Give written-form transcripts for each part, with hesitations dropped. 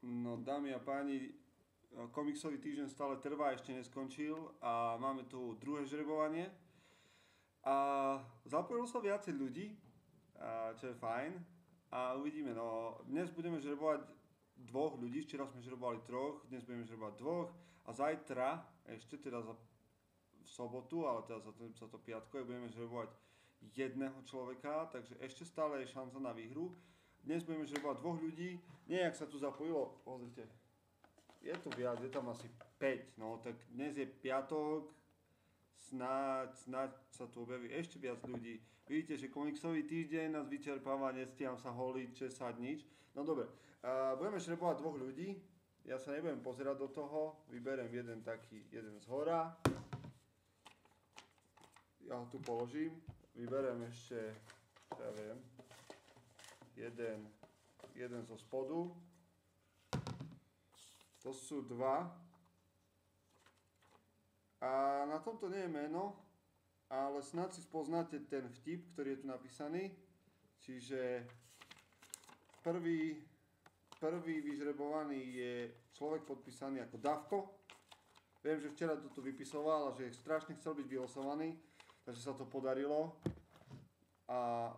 No dámy a páni, komiksový týždeň stále trvá, ešte neskončil a máme tu druhé žrebovanie. A zapojilo sa viacej ľudí, čo je fajn. A uvidíme, no dnes budeme žrebovať dvoch ľudí, včera sme žrebovali troch, dnes budeme žrebovať dvoch. A zajtra, ešte teda v sobotu, ale teda za to piatkové, budeme žrebovať jedného človeka, takže ešte stále je šanca na výhru. Dnes budeme žrebovať dvoch ľudí. Nie, jak sa tu zapojilo, pozrite. Je tu viac, je tam asi 5. No tak dnes je piatok, snáď sa tu objaví ešte viac ľudí. Vidíte, že komiksový týždeň nás vyčerpáva, nestíham sa holiť, česať, nič. No dobre, budeme žrebovať dvoch ľudí. Ja sa nebudem pozerať do toho, vyberiem jeden z hora. Ja ho tu položím, vyberiem ešte, čo ja viem, jeden zo spodu. To sú dva. A na tomto nie je meno, ale snad si spoznáte ten vtip, ktorý je tu napísaný. Čiže prvý vyžrebovaný je človek podpísaný ako Davko. Viem, že včera to tu vypisoval a že strašne chcel byť vylosovaný, takže sa to podarilo. A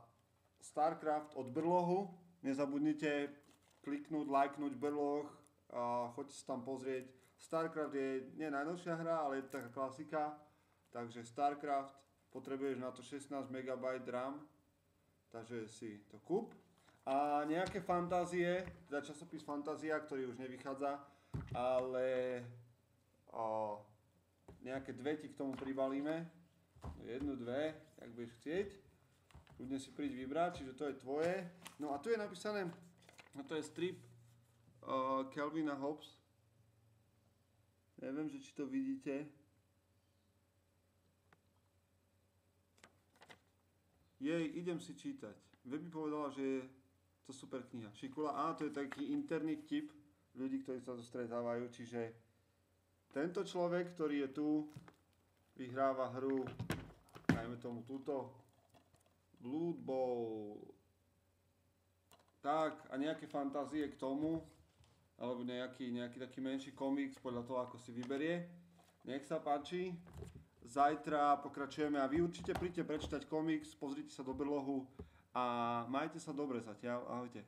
StarCraft od Brlohu. Nezabudnite kliknúť, lajknúť Brloh a choďte sa tam pozrieť. StarCraft je nie najnovšia hra, ale je taká klasika. Takže StarCraft, potrebuješ na to 16 MB RAM, takže si to kúp. A nejaké fantázie, teda časopis Fantázia, ktorý už nevychádza, ale nejaké dve ti k tomu pribalíme. Jednu, dve, ak budeš chcieť. Kľudne si príď vybrať, čiže to je tvoje. No a tu je napísané, no to je strip Calvina Hobbes. Neviem, že či to vidíte. Idem si čítať. Weby povedala, že je to super kniha. Šikula, to je taký interný vtip ľudí, ktorí sa tu stretávajú, čiže tento človek, ktorý je tu, vyhráva hru, najmä tomu túto, Blood Bowl. Tak, a nejaké fantázie k tomu, alebo nejaký taký menší komiks podľa toho, ako si vyberie. Nech sa páči. Zajtra pokračujeme a vy určite príďte prečítať komiks, pozrite sa do Brlohu a majte sa dobre zatiaľ. Ahojte.